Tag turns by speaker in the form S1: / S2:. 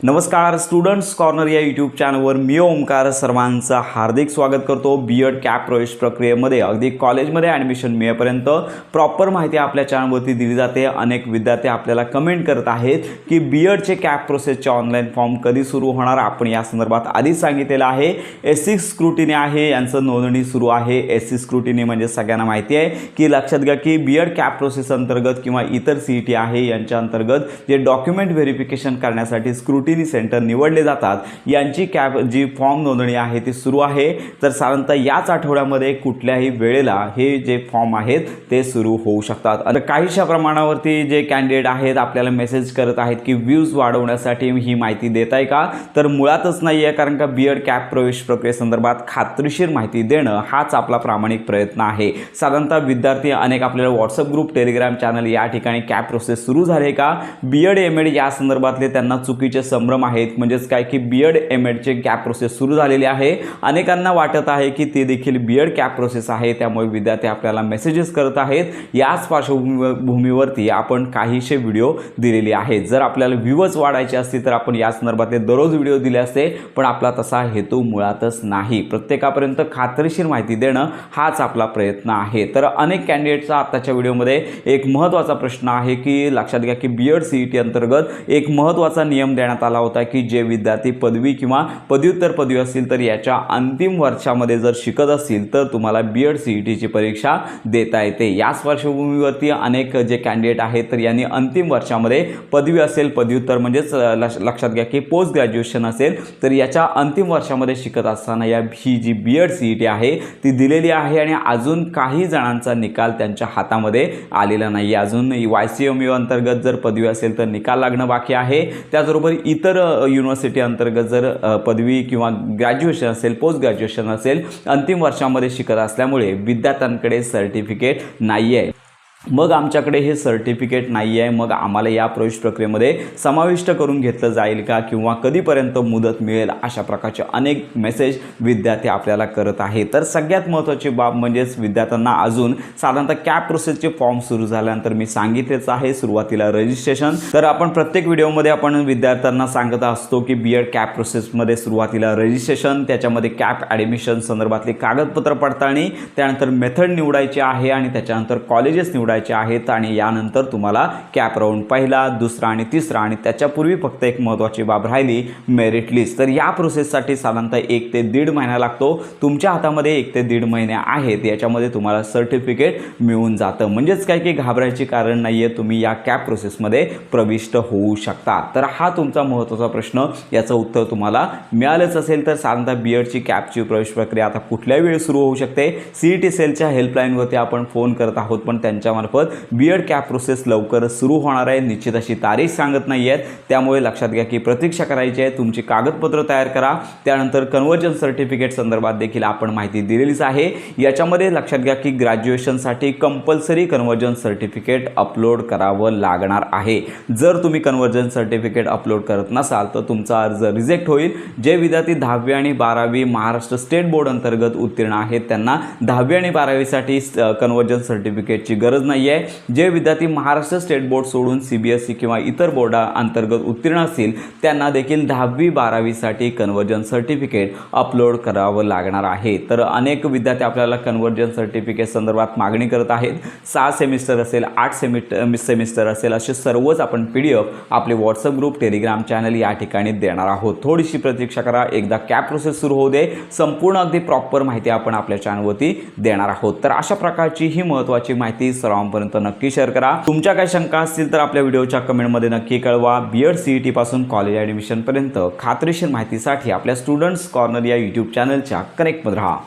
S1: नमस्कार students corner या YouTube चॅनलवर मी ओमकार सर्वांचं हार्दिक स्वागत करतो। बीएड कॅप प्रवेश प्रक्रियेमध्ये अगदी कॉलेजमध्ये ॲडमिशन मिळेपर्यंत प्रॉपर माहिती आपल्या चॅनलवरती दिली जाते। अनेक विद्यार्थी आपल्याला कमेंट करत आहेत की बीएडचे कॅप प्रोसेसचे ऑनलाईन फॉर्म कधी सुरू होणार। आपण या संदर्भात आधीच सांगितलेलं आहे। एससी स्क्रुटिनी आहे, यांचं नोंदणी सुरू आहे। एससी स्क्रुटिनी म्हणजे सगळ्यांना माहिती आहे की लक्षात घ्या की बीएड कॅप प्रोसेस अंतर्गत किंवा इतर सीईटी आहे यांच्या अंतर्गत जे डॉक्युमेंट व्हेरिफिकेशन करण्यासाठी स्क्रुटिनी सेंटर निवडले जातात, यांची कॅप जी फॉर्म नोंदणी आहे ती सुरू आहे। तर साधारणतः याच आठवड्यामध्ये कुठल्याही वेळेला हे जे फॉर्म आहेत ते सुरू होऊ शकतात। आता काहीशा प्रमाणावरती जे कॅन्डिडेट आहेत आपल्याला मेसेज करत आहेत की व्ह्यूज वाढवण्यासाठी ही माहिती देताय का, तर मुळातच नाही आहे। कारण का बीएड कॅप प्रवेश प्रक्रियेसंदर्भात खात्रीशीर माहिती देणं हाच आपला प्रामाणिक प्रयत्न आहे। साधारणतः विद्यार्थी अनेक आपल्याला व्हॉट्सअप ग्रुप, टेलिग्राम चॅनल या ठिकाणी कॅप प्रोसेस सुरू झाले का, बीएड एमएड या संदर्भातले त्यांना चुकीचे संभ्रम आहेत। म्हणजेच काय की बीएड एमएडचे कॅप प्रोसेस सुरू झालेली आहे। अनेकांना वाटत आहे की ते देखील बीएड कॅप प्रोसेस आहे, त्यामुळे विद्यार्थी आपल्याला मेसेजेस करत आहेत। याच पार्श्वभूमीवरती आपण काहीशे व्हिडिओ दिलेले आहेत। जर आपल्याला व्ह्यूज वाढायचे असतील तर आपण या संदर्भातले दररोज व्हिडिओ दिले असते, पण आपला तसा हेतू मुळातच नाही। प्रत्येकापर्यंत खात्रीशीर माहिती देणं हाच आपला प्रयत्न आहे। तर अनेक कॅन्डिडेटचा आताच्या व्हिडिओमध्ये एक महत्त्वाचा प्रश्न आहे की लक्षात घ्या की बीएड सीईटी अंतर्गत एक महत्त्वाचा नियम देण्यात आला होता की जे विद्यार्थी पदवी किंवा पदव्युत्तर पदवी असतील तर याच्या अंतिम वर्षामध्ये जर शिकत असतील तर तुम्हाला बीएड सीईटीची परीक्षा देता येते। याच पार्श्वभूमीवरती अनेक जे कॅन्डिडेट आहेत तर यांनी अंतिम वर्षामध्ये पदवी असेल, पदव्युत्तर म्हणजेच लक्षात घ्या की पोस्ट ग्रॅज्युएशन असेल, तर याच्या अंतिम वर्षामध्ये शिकत असताना ही जी बीएड सीईटी आहे ती दिलेली आहे आणि अजून काही जणांचा निकाल त्यांच्या हातामध्ये आलेला नाही। अजून YCMU अंतर्गत जर पदवी असेल तर निकाल लागणं बाकी आहे। त्याचबरोबर इतर युनिव्हर्सिटी अंतर्गत जर पदवी किंवा ग्रॅज्युएशन असेल, पोस्ट ग्रॅज्युएशन असेल, अंतिम वर्षामध्ये शिकत असल्यामुळे विद्यार्थ्यांकडे सर्टिफिकेट नाही आहे। मग आमच्याकडे हे सर्टिफिकेट नाही आहे, मग आम्हाला या प्रवेश प्रक्रियेमध्ये समाविष्ट करून घेतलं जाईल का किंवा कधीपर्यंत मुदत मिळेल, अशा प्रकारचे अनेक मेसेज विद्यार्थी आपल्याला करत आहेत। तर सगळ्यात महत्त्वाची बाब म्हणजेच विद्यार्थ्यांना अजून साधारणतः कॅप प्रोसेसचे फॉर्म सुरू झाल्यानंतर मी सांगितलेच आहे सुरुवातीला रजिस्ट्रेशन। तर आपण प्रत्येक व्हिडिओमध्ये आपण विद्यार्थ्यांना सांगत असतो की बीएड कॅप प्रोसेसमध्ये सुरुवातीला रजिस्ट्रेशन, त्याच्यामध्ये कॅप ॲडमिशन संदर्भातले कागदपत्र पडताळणी, त्यानंतर मेथड निवडायची आहे आणि त्याच्यानंतर कॉलेजेस निवडायचे आहेत आणि यानंतर तुम्हाला कॅप राऊंड पहिला, दुसरा आणि तिसरा आणि त्याच्यापूर्वी फक्त एक महत्त्वाची बाब राहिली मेरिट लिस्ट। तर या प्रोसेससाठी साधारणतः 1 ते 1.5 महिना लागतो। तुमच्या हातामध्ये 1 ते 1.5 महिने आहेत, याच्यामध्ये तुम्हाला सर्टिफिकेट मिळून जातं। म्हणजेच काय की घाबरायचे कारण नाही आहे, तुम्ही या कॅप प्रोसेसमध्ये प्रविष्ट होऊ शकता। तर हा तुमचा महत्त्वाचा प्रश्न, याचं उत्तर तुम्हाला मिळालंच असेल तर साधारणतः बीएडची कॅपची प्रवेश प्रक्रिया आता कुठल्याही वेळी सुरू होऊ शकते। सीईटी सेलच्या हेल्पलाईनवरती आपण फोन करत आहोत, पण त्यांच्या बीएड कॅप प्रोसेस लवकरच सुरू होणार आहे। निश्चित अशी तारीख सांगत नाही आहेत, त्यामुळे लक्षात घ्या की प्रतीक्षा करायची आहे। तुमची कागदपत्र तयार करा। त्यानंतर कन्वर्जन सर्टिफिकेट संदर्भात देखील आपण माहिती दिलेलीच आहे। याच्यामध्ये लक्षात घ्या की ग्रॅज्युएशनसाठी कंपल्सरी कन्वर्जन सर्टिफिकेट अपलोड करावं लागणार आहे। जर तुम्ही कन्वर्जन सर्टिफिकेट अपलोड करत नसाल तर तुमचा अर्ज रिजेक्ट होईल। जे विद्यार्थी 10वी आणि 12वी महाराष्ट्र स्टेट बोर्ड अंतर्गत उत्तीर्ण आहेत त्यांना 10वी आणि 12वीसाठी कन्वर्जन सर्टिफिकेटची गरज नाही आहे। जे विद्यार्थी महाराष्ट्र स्टेट बोर्ड सोडून CBSE किंवा इतर बोर्डा अंतर्गत उत्तीर्ण असतील त्यांना देखील 10वी 12वीसाठी कन्वर्जन सर्टिफिकेट अपलोड करावं लागणार आहे। तर अनेक विद्यार्थी आपल्याला कन्वर्जन सर्टिफिकेट संदर्भात मागणी करत आहेत। 6 सेमिस्टर असेल, 8 सेमिस्टर असेल, असे सर्वच आपण PDF आपले व्हॉट्सअप ग्रुप, टेलिग्राम चॅनल या ठिकाणी देणार आहोत। थोडीशी प्रतीक्षा करा, एकदा कॅप प्रोसेस सुरू होऊ दे, संपूर्ण अगदी प्रॉपर माहिती आपण आपल्या चॅनलवरती देणार आहोत। तर अशा प्रकारची ही महत्त्वाची माहिती सर्वांपर्यंत नक्की शेअर करा। तुमच्या काही शंका असतील तर आपल्या व्हिडिओच्या कमेंटमध्ये नक्की कळवा। बीएड सीईटी पासून कॉलेज ॲडमिशन पर्यंत खात्रीशीर माहितीसाठी आपल्या स्टुडंट्स कॉर्नर या यूट्यूब चॅनलच्या कनेक्टमध्ये राहा।